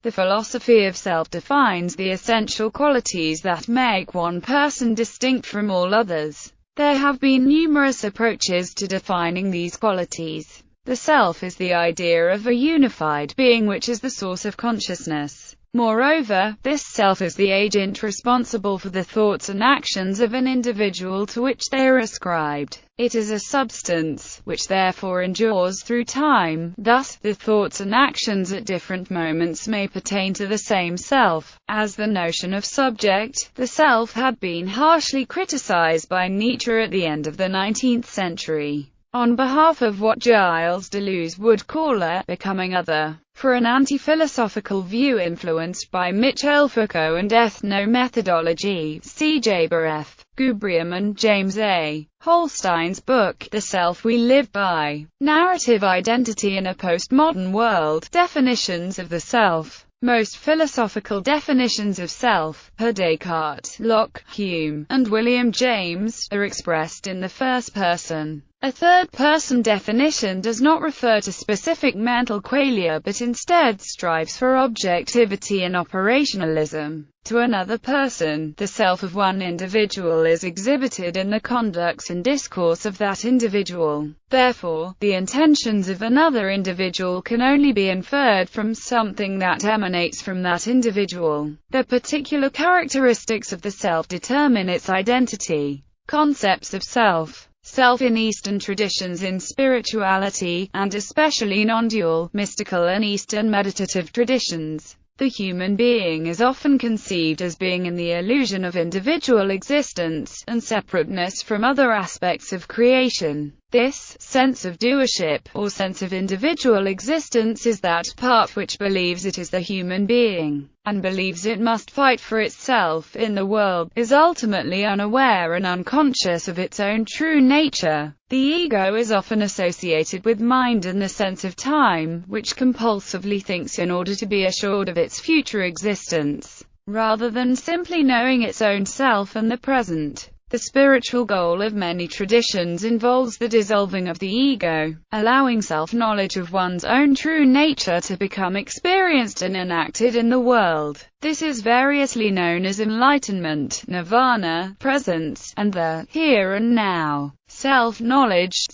The philosophy of self defines the essential qualities that make one person distinct from all others. There have been numerous approaches to defining these qualities. The self is the idea of a unified being which is the source of consciousness. Moreover, this self is the agent responsible for the thoughts and actions of an individual to which they are ascribed. It is a substance, which therefore endures through time. Thus, the thoughts and actions at different moments may pertain to the same self. As the notion of subject, the self had been harshly criticized by Nietzsche at the end of the 19th century, on behalf of what Gilles Deleuze would call a becoming other. For an anti-philosophical view influenced by Michel Foucault and ethno-methodology, see Jaber F. Gubrium and James A. Holstein's book, The Self We Live By, Narrative Identity in a Postmodern World, Definitions of the Self. Most philosophical definitions of self, per Descartes, Locke, Hume, and William James, are expressed in the first person. A third-person definition does not refer to specific mental qualia but instead strives for objectivity and operationalism. To another person, the self of one individual is exhibited in the conduct and discourse of that individual. Therefore, the intentions of another individual can only be inferred from something that emanates from that individual. The particular characteristics of the self determine its identity. Concepts of self. Self in Eastern traditions, in spirituality, and especially non-dual, mystical and Eastern meditative traditions, the human being is often conceived as being in the illusion of individual existence, and separateness from other aspects of creation. This sense of doership, or sense of individual existence, is that part which believes it is the human being, and believes it must fight for itself in the world, is ultimately unaware and unconscious of its own true nature. The ego is often associated with mind and the sense of time, which compulsively thinks in order to be assured of its future existence, rather than simply knowing its own self and the present. The spiritual goal of many traditions involves the dissolving of the ego, allowing self-knowledge of one's own true nature to become experienced and enacted in the world. This is variously known as enlightenment, nirvana, presence, and the here and now. Self-knowledge.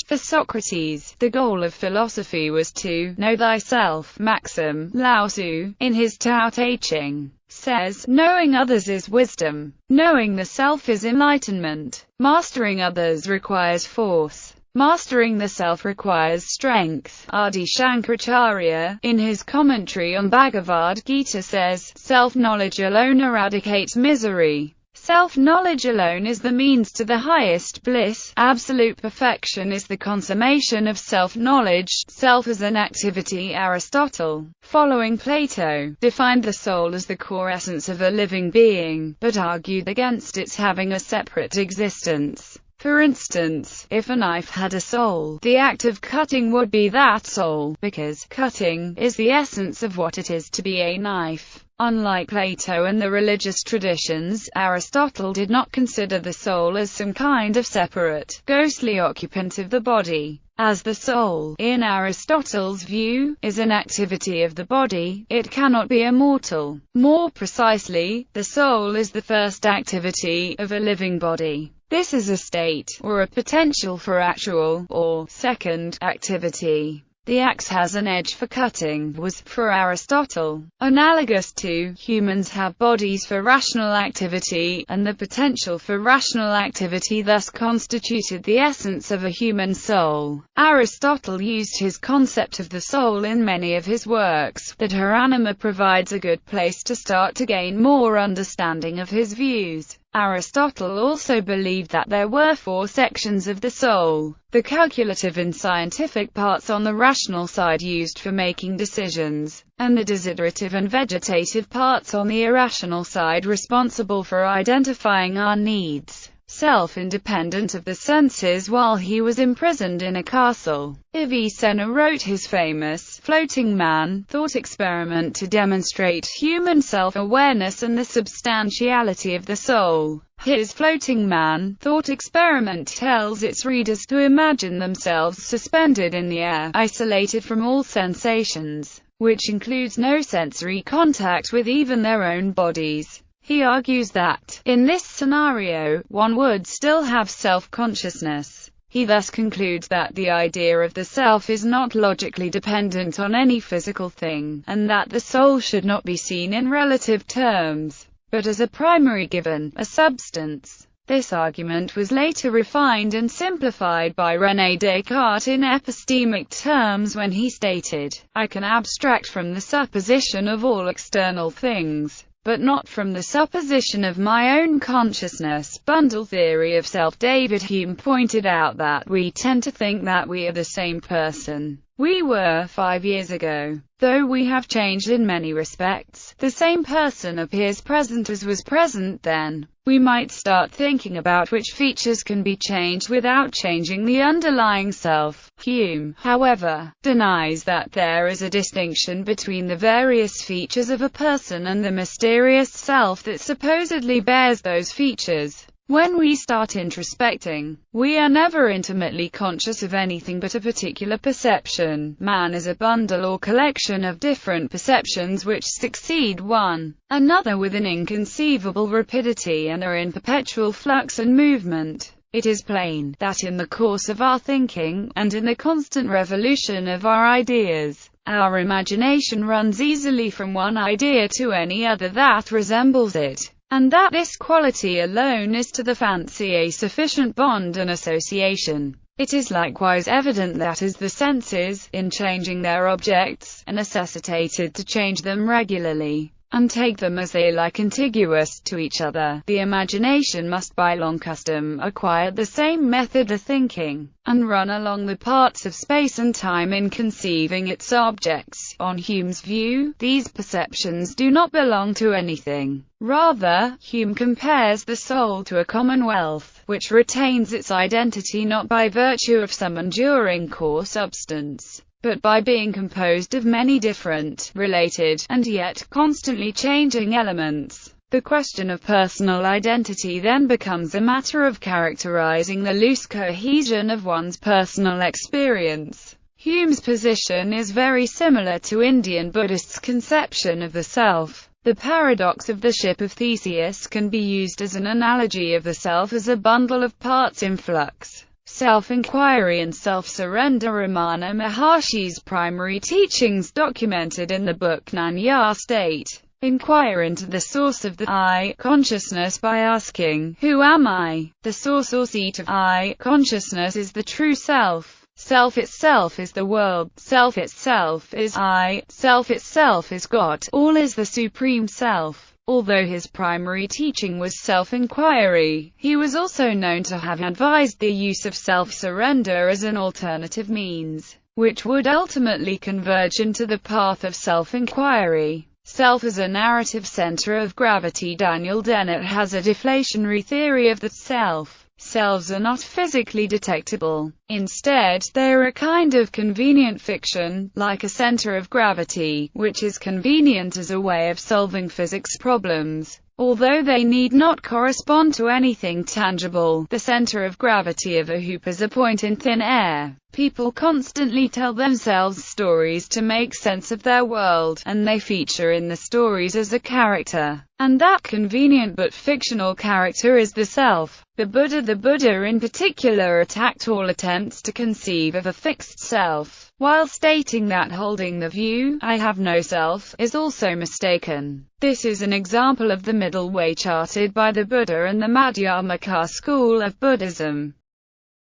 For Socrates, the goal of philosophy was to know thyself. Maxim, Lao Tzu, in his Tao Te Ching, says, knowing others is wisdom. Knowing the self is enlightenment. Mastering others requires force. Mastering the self requires strength. Adi Shankaracharya, in his commentary on Bhagavad Gita, says, self-knowledge alone eradicates misery. Self-knowledge alone is the means to the highest bliss. Absolute perfection is the consummation of self-knowledge. Self as an activity. Aristotle, following Plato, defined the soul as the core essence of a living being, but argued against its having a separate existence. For instance, if a knife had a soul, the act of cutting would be that soul, because cutting is the essence of what it is to be a knife. Unlike Plato and the religious traditions, Aristotle did not consider the soul as some kind of separate, ghostly occupant of the body. As the soul, in Aristotle's view, is an activity of the body, it cannot be immortal. More precisely, the soul is the first activity of a living body. This is a state, or a potential for actual, or second, activity. The axe has an edge for cutting, was, for Aristotle, analogous to, humans have bodies for rational activity, and the potential for rational activity thus constituted the essence of a human soul. Aristotle used his concept of the soul in many of his works. The Anima provides a good place to start to gain more understanding of his views. Aristotle also believed that there were four sections of the soul: the calculative and scientific parts on the rational side used for making decisions, and the desiderative and vegetative parts on the irrational side responsible for identifying our needs. Self-independent of the senses while he was imprisoned in a castle, Avicenna wrote his famous floating man thought experiment to demonstrate human self-awareness and the substantiality of the soul. His floating man thought experiment tells its readers to imagine themselves suspended in the air, isolated from all sensations. which includes no sensory contact with even their own bodies. He argues that, in this scenario, one would still have self-consciousness. He thus concludes that the idea of the self is not logically dependent on any physical thing, and that the soul should not be seen in relative terms, but as a primary given, a substance. This argument was later refined and simplified by René Descartes in epistemic terms when he stated, "I can abstract from the supposition of all external things, but not from the supposition of my own consciousness." Bundle theory of self. David Hume pointed out that we tend to think that we are the same person we were 5 years ago. Though we have changed in many respects, the same person appears present as was present then. We might start thinking about which features can be changed without changing the underlying self. Hume, however, denies that there is a distinction between the various features of a person and the mysterious self that supposedly bears those features. When we start introspecting, we are never intimately conscious of anything but a particular perception. Man is a bundle or collection of different perceptions which succeed one another with an inconceivable rapidity and are in perpetual flux and movement. It is plain that in the course of our thinking, and in the constant revolution of our ideas, our imagination runs easily from one idea to any other that resembles it, and that this quality alone is to the fancy a sufficient bond and association. It is likewise evident that as the senses, in changing their objects, are necessitated to change them regularly, and take them as they lie contiguous to each other, the imagination must by long custom acquire the same method of thinking, and run along the parts of space and time in conceiving its objects. On Hume's view, these perceptions do not belong to anything. Rather, Hume compares the soul to a commonwealth, which retains its identity not by virtue of some enduring core substance, but by being composed of many different, related, and yet constantly changing elements. The question of personal identity then becomes a matter of characterizing the loose cohesion of one's personal experience. Hume's position is very similar to Indian Buddhists' conception of the self. The paradox of the ship of Theseus can be used as an analogy of the self as a bundle of parts in flux. Self-inquiry and self-surrender. Ramana Maharshi's primary teachings documented in the book Jnana state. Inquire into the source of the I consciousness by asking, who am I? The source or seat of I consciousness is the true self. Self itself is the world, self itself is I, self itself is God, all is the supreme self. Although his primary teaching was self-inquiry, he was also known to have advised the use of self-surrender as an alternative means, which would ultimately converge into the path of self-inquiry. Self as a narrative center of gravity. Daniel Dennett has a deflationary theory of the self. Selves are not physically detectable. Instead, they are a kind of convenient fiction, like a center of gravity, which is convenient as a way of solving physics problems. Although they need not correspond to anything tangible, the center of gravity of a hoop is a point in thin air. People constantly tell themselves stories to make sense of their world, and they feature in the stories as a character. And that convenient but fictional character is the self. The Buddha in particular attacked all attempts to conceive of a fixed self, while stating that holding the view, I have no self, is also mistaken. This is an example of the middle way charted by the Buddha and the Madhyamaka school of Buddhism.